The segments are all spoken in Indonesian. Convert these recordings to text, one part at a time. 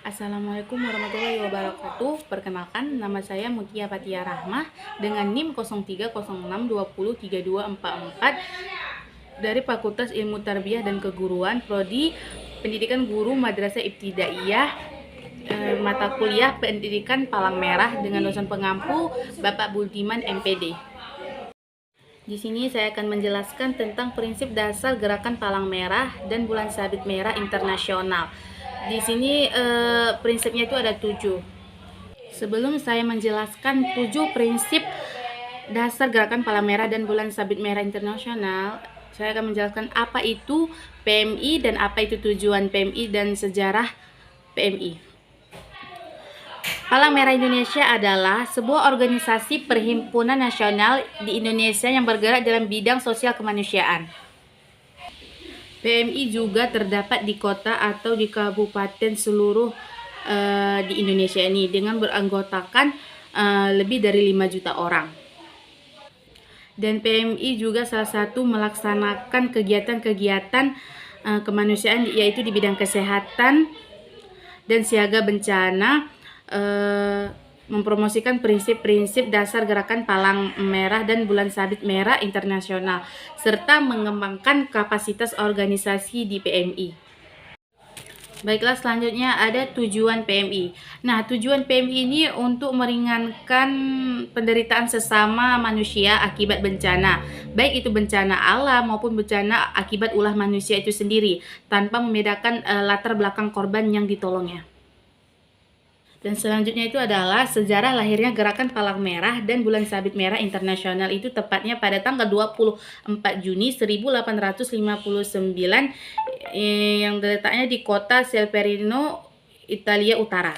Assalamualaikum warahmatullahi wabarakatuh. Perkenalkan, nama saya Mutia Fatia Rahmah dengan NIM 0306203244 dari Fakultas Ilmu Tarbiyah dan Keguruan, Prodi Pendidikan Guru Madrasah Ibtidaiyah, mata kuliah Pendidikan Palang Merah dengan dosen pengampu Bapak Budiman MPD. Di sini saya akan menjelaskan tentang prinsip dasar Gerakan Palang Merah dan Bulan Sabit Merah Internasional. Di sini prinsipnya itu ada 7. Sebelum saya menjelaskan 7 prinsip dasar Gerakan Palang Merah dan Bulan Sabit Merah Internasional, saya akan menjelaskan apa itu PMI dan apa itu tujuan PMI dan sejarah PMI. Palang Merah Indonesia adalah sebuah organisasi perhimpunan nasional di Indonesia yang bergerak dalam bidang sosial kemanusiaan. PMI juga terdapat di kota atau di kabupaten seluruh di Indonesia ini dengan beranggotakan lebih dari 5 juta orang. Dan PMI juga salah satu melaksanakan kegiatan-kegiatan kemanusiaan yaitu di bidang kesehatan dan siaga bencana, mempromosikan prinsip-prinsip dasar Gerakan Palang Merah dan Bulan Sabit Merah Internasional, serta mengembangkan kapasitas organisasi di PMI. Baiklah, selanjutnya ada tujuan PMI. Nah, tujuan PMI ini untuk meringankan penderitaan sesama manusia akibat bencana, baik itu bencana alam maupun bencana akibat ulah manusia itu sendiri, tanpa membedakan latar belakang korban yang ditolongnya. Dan selanjutnya itu adalah sejarah lahirnya Gerakan Palang Merah dan Bulan Sabit Merah Internasional, itu tepatnya pada tanggal 24 Juni 1859 yang letaknya di kota Solferino, Italia Utara.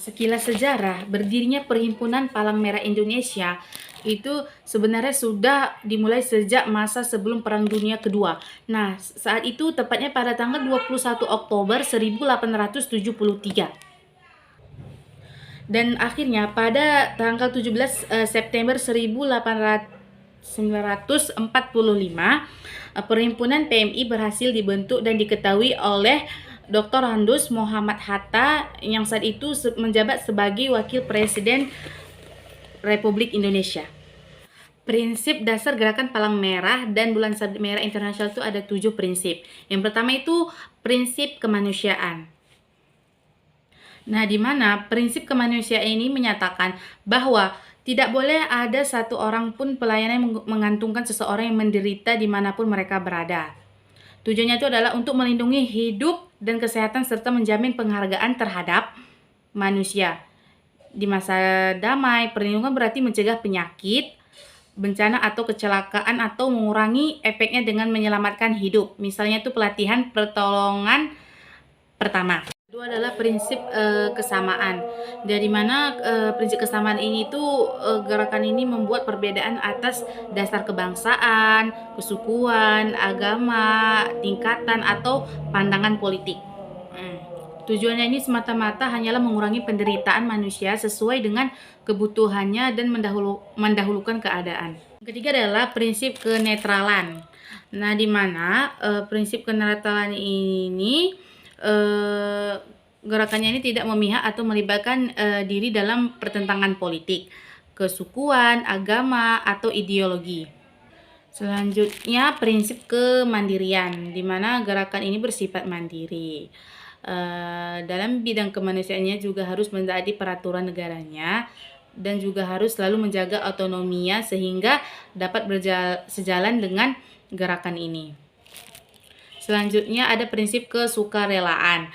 Sekilas sejarah berdirinya Perhimpunan Palang Merah Indonesia itu sebenarnya sudah dimulai sejak masa sebelum Perang Dunia Kedua. Nah, saat itu tepatnya pada tanggal 21 Oktober 1873. Dan akhirnya pada tanggal 17 September 1845 Perhimpunan PMI berhasil dibentuk dan diketahui oleh Dr. Handus Muhammad Hatta yang saat itu menjabat sebagai Wakil Presiden Republik Indonesia. Prinsip dasar Gerakan Palang Merah dan Bulan Sabit Merah Internasional itu ada 7 prinsip. Yang pertama itu prinsip kemanusiaan. Nah, di mana prinsip kemanusiaan ini menyatakan bahwa tidak boleh ada satu orang pun pelayanan yang mengantungkan seseorang yang menderita dimanapun mereka berada. Tujuannya itu adalah untuk melindungi hidup dan kesehatan serta menjamin penghargaan terhadap manusia. Di masa damai, perlindungan berarti mencegah penyakit, bencana atau kecelakaan atau mengurangi efeknya dengan menyelamatkan hidup. Misalnya itu pelatihan pertolongan pertama. Kedua adalah prinsip kesamaan. Dari mana prinsip kesamaan ini tuh gerakan ini membuat perbedaan atas dasar kebangsaan, kesukuan, agama, tingkatan atau pandangan politik. Tujuannya ini semata-mata hanyalah mengurangi penderitaan manusia sesuai dengan kebutuhannya dan mendahulukan keadaan. Ketiga adalah prinsip kenetralan. Nah, di mana prinsip kenetralan ini gerakannya ini tidak memihak atau melibatkan diri dalam pertentangan politik, kesukuan, agama, atau ideologi. Selanjutnya prinsip kemandirian, di mana gerakan ini bersifat mandiri. Dalam bidang kemanusiaannya juga harus mentaati peraturan negaranya dan juga harus selalu menjaga otonominya sehingga dapat sejalan dengan gerakan ini. Selanjutnya ada prinsip kesukarelaan.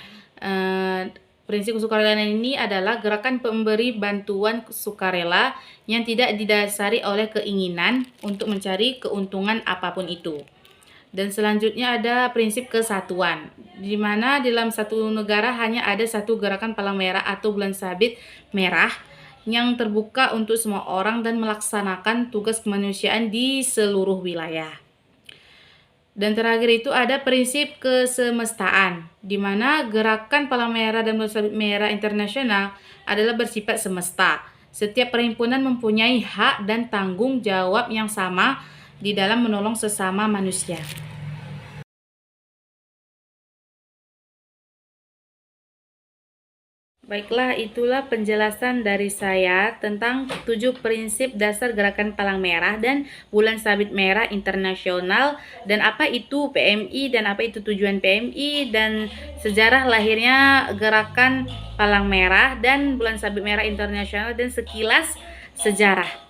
Prinsip kesukarelaan ini adalah gerakan pemberi bantuan sukarela yang tidak didasari oleh keinginan untuk mencari keuntungan apapun itu. Dan selanjutnya ada prinsip kesatuan, di mana dalam satu negara hanya ada satu Gerakan Palang Merah atau Bulan Sabit Merah yang terbuka untuk semua orang dan melaksanakan tugas kemanusiaan di seluruh wilayah. Dan terakhir itu ada prinsip kesemestaan, di mana Gerakan Palang Merah dan Bulan Sabit Merah Internasional adalah bersifat semesta. Setiap perhimpunan mempunyai hak dan tanggung jawab yang sama di dalam menolong sesama manusia. Baiklah, itulah penjelasan dari saya tentang 7 prinsip dasar Gerakan Palang Merah dan Bulan Sabit Merah Internasional, dan apa itu PMI dan apa itu tujuan PMI dan sejarah lahirnya Gerakan Palang Merah dan Bulan Sabit Merah Internasional dan sekilas sejarah.